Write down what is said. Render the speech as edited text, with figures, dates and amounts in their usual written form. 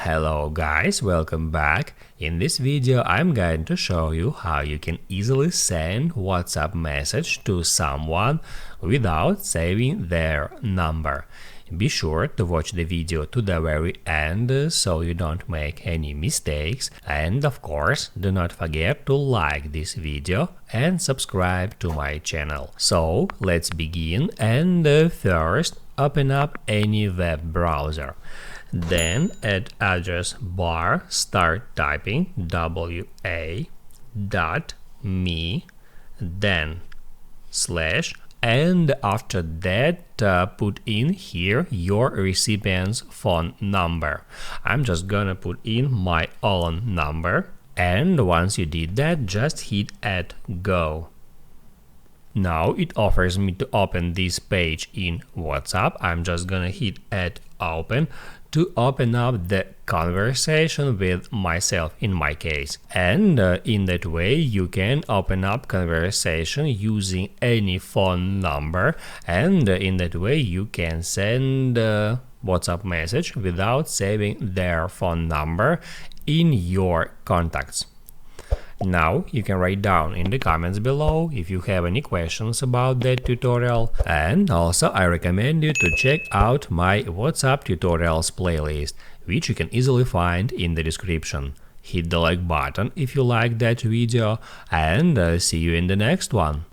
Hello guys, welcome back. In this video I'm going to show you how you can easily send WhatsApp message to someone without saving their number. Be sure to watch the video to the very end so you don't make any mistakes, and of course do not forget to like this video and subscribe to my channel. So let's begin, and first open up any web browser. Then at address bar start typing wa.me, then slash, and after that put in here your recipient's phone number. I'm just gonna put in my own number, and once you did that, just hit add go. Now it offers me to open this page in WhatsApp. I'm just gonna hit add open to open up the conversation with myself in my case. And in that way you can open up conversation using any phone number, and in that way you can send WhatsApp message without saving their phone number in your contacts. Now you can write down in the comments below if you have any questions about that tutorial, and also I recommend you to check out my WhatsApp tutorials playlist, which you can easily find in the description. Hit the like button if you like that video, and see you in the next one.